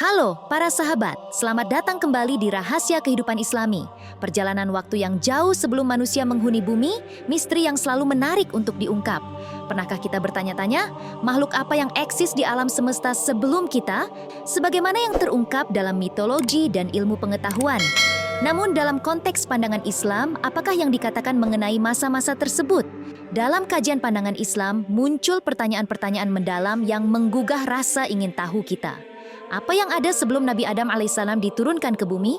Halo para sahabat, selamat datang kembali di Rahasia Kehidupan Islami. Perjalanan waktu yang jauh sebelum manusia menghuni bumi, misteri yang selalu menarik untuk diungkap. Pernahkah kita bertanya-tanya, makhluk apa yang eksis di alam semesta sebelum kita? Sebagaimana yang terungkap dalam mitologi dan ilmu pengetahuan. Namun dalam konteks pandangan Islam, apakah yang dikatakan mengenai masa-masa tersebut? Dalam kajian pandangan Islam, muncul pertanyaan-pertanyaan mendalam yang menggugah rasa ingin tahu kita. Apa yang ada sebelum Nabi Adam alaihissalam diturunkan ke bumi?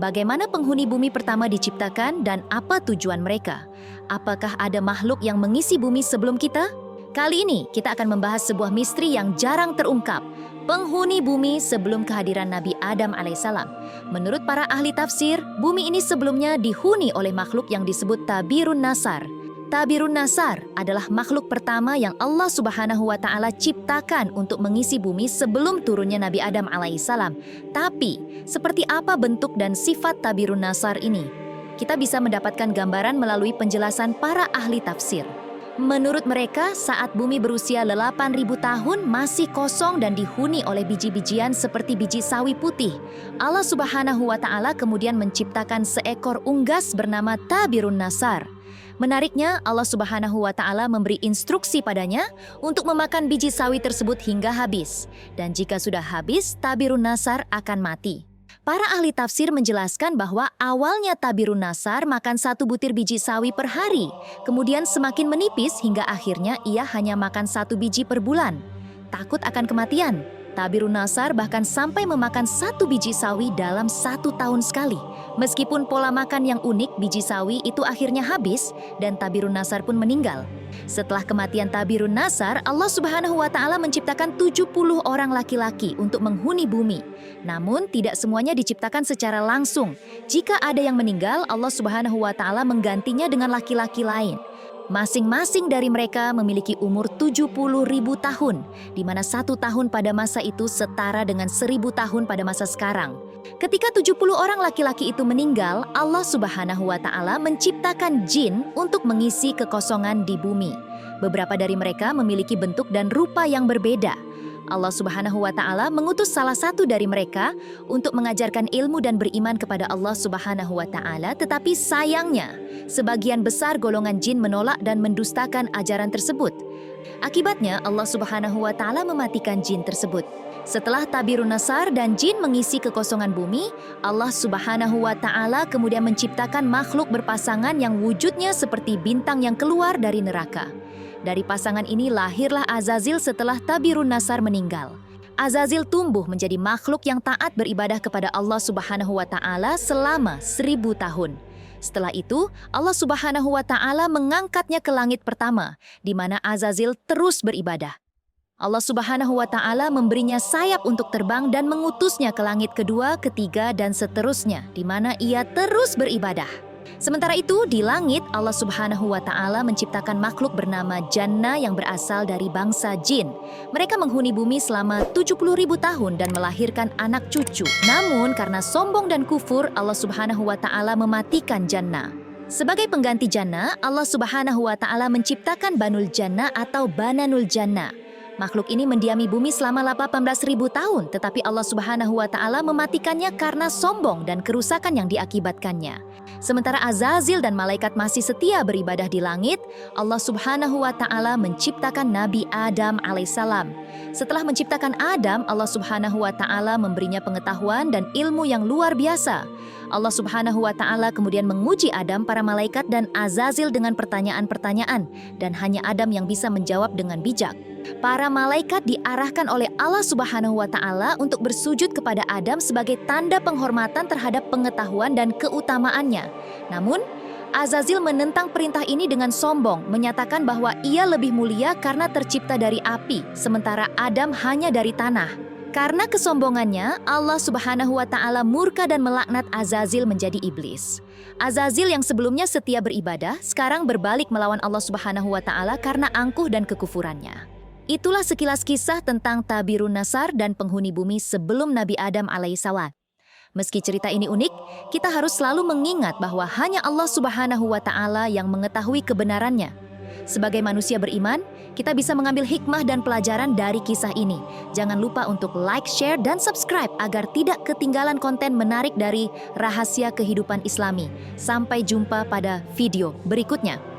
Bagaimana penghuni bumi pertama diciptakan dan apa tujuan mereka? Apakah ada makhluk yang mengisi bumi sebelum kita? Kali ini kita akan membahas sebuah misteri yang jarang terungkap. Penghuni bumi sebelum kehadiran Nabi Adam alaihissalam. Menurut para ahli tafsir, bumi ini sebelumnya dihuni oleh makhluk yang disebut Tabirun Nasar. Tabirun Nasar adalah makhluk pertama yang Allah Subhanahu wa Ta'ala ciptakan untuk mengisi bumi sebelum turunnya Nabi Adam alaihissalam. Tapi, seperti apa bentuk dan sifat Tabirun Nasar ini? Kita bisa mendapatkan gambaran melalui penjelasan para ahli tafsir. Menurut mereka, saat bumi berusia 8.000 tahun masih kosong dan dihuni oleh biji-bijian seperti biji sawi putih. Allah Subhanahu wa Ta'ala kemudian menciptakan seekor unggas bernama Tabirun Nasar. Menariknya, Allah Subhanahu wa Ta'ala memberi instruksi padanya untuk memakan biji sawi tersebut hingga habis. Dan jika sudah habis, Tabirun Nasar akan mati. Para ahli tafsir menjelaskan bahwa awalnya Tabirun Nasar makan 1 butir biji sawi per hari. Kemudian semakin menipis hingga akhirnya ia hanya makan 1 biji per bulan. Takut akan kematian, Tabirun Nasar bahkan sampai memakan 1 biji sawi dalam 1 tahun sekali. Meskipun pola makan yang unik, biji sawi itu akhirnya habis dan Tabirun Nasar pun meninggal. Setelah kematian Tabirun Nasar, Allah Subhanahu wa Ta'ala menciptakan 70 orang laki-laki untuk menghuni bumi. Namun tidak semuanya diciptakan secara langsung. Jika ada yang meninggal, Allah Subhanahu wa Ta'ala menggantinya dengan laki-laki lain. Masing-masing dari mereka memiliki umur 70.000 tahun, di mana 1 tahun pada masa itu setara dengan 1.000 tahun pada masa sekarang. Ketika 70 orang laki-laki itu meninggal, Allah Subhanahu wa Ta'ala menciptakan jin untuk mengisi kekosongan di bumi. Beberapa dari mereka memiliki bentuk dan rupa yang berbeda. Allah Subhanahu wa Ta'ala mengutus salah satu dari mereka untuk mengajarkan ilmu dan beriman kepada Allah Subhanahu wa Ta'ala, tetapi sayangnya, sebagian besar golongan jin menolak dan mendustakan ajaran tersebut. Akibatnya, Allah Subhanahu wa Ta'ala mematikan jin tersebut. Setelah Tabirun Nasar dan jin mengisi kekosongan bumi, Allah Subhanahu wa Ta'ala kemudian menciptakan makhluk berpasangan yang wujudnya seperti bintang yang keluar dari neraka. Dari pasangan ini lahirlah Azazil setelah Tabirun Nasar meninggal. Azazil tumbuh menjadi makhluk yang taat beribadah kepada Allah Subhanahu wa Ta'ala selama 1.000 tahun. Setelah itu, Allah Subhanahu wa Ta'ala mengangkatnya ke langit pertama, di mana Azazil terus beribadah. Allah Subhanahu wa Ta'ala memberinya sayap untuk terbang dan mengutusnya ke langit kedua, ketiga, dan seterusnya, di mana ia terus beribadah. Sementara itu, di langit, Allah Subhanahu wa Ta'ala menciptakan makhluk bernama Janna yang berasal dari bangsa jin. Mereka menghuni bumi selama 70.000 tahun dan melahirkan anak cucu. Namun, karena sombong dan kufur, Allah Subhanahu wa Ta'ala mematikan Janna. Sebagai pengganti Janna, Allah Subhanahu wa Ta'ala menciptakan Banul Janna atau Bananul Janna. Makhluk ini mendiami bumi selama 18.000 tahun, tetapi Allah Subhanahu wa Ta'ala mematikannya karena sombong dan kerusakan yang diakibatkannya. Sementara Azazil dan malaikat masih setia beribadah di langit, Allah Subhanahu wa Ta'ala menciptakan Nabi Adam alaihissalam. Setelah menciptakan Adam, Allah Subhanahu wa Ta'ala memberinya pengetahuan dan ilmu yang luar biasa. Allah Subhanahu wa Ta'ala kemudian menguji Adam, para malaikat, dan Azazil dengan pertanyaan-pertanyaan, dan hanya Adam yang bisa menjawab dengan bijak. Para malaikat diarahkan oleh Allah Subhanahu wa Ta'ala untuk bersujud kepada Adam sebagai tanda penghormatan terhadap pengetahuan dan keutamaannya. Namun, Azazil menentang perintah ini dengan sombong, menyatakan bahwa ia lebih mulia karena tercipta dari api, sementara Adam hanya dari tanah. Karena kesombongannya, Allah Subhanahu wa Ta'ala murka dan melaknat Azazil menjadi iblis. Azazil yang sebelumnya setia beribadah, sekarang berbalik melawan Allah Subhanahu wa Ta'ala karena angkuh dan kekufurannya. Itulah sekilas kisah tentang Tabirun Nasar dan penghuni bumi sebelum Nabi Adam alaihissalam. Meski cerita ini unik, kita harus selalu mengingat bahwa hanya Allah Subhanahu wa Ta'ala yang mengetahui kebenarannya. Sebagai manusia beriman, kita bisa mengambil hikmah dan pelajaran dari kisah ini. Jangan lupa untuk like, share, dan subscribe agar tidak ketinggalan konten menarik dari Rahasia Kehidupan Islami. Sampai jumpa pada video berikutnya.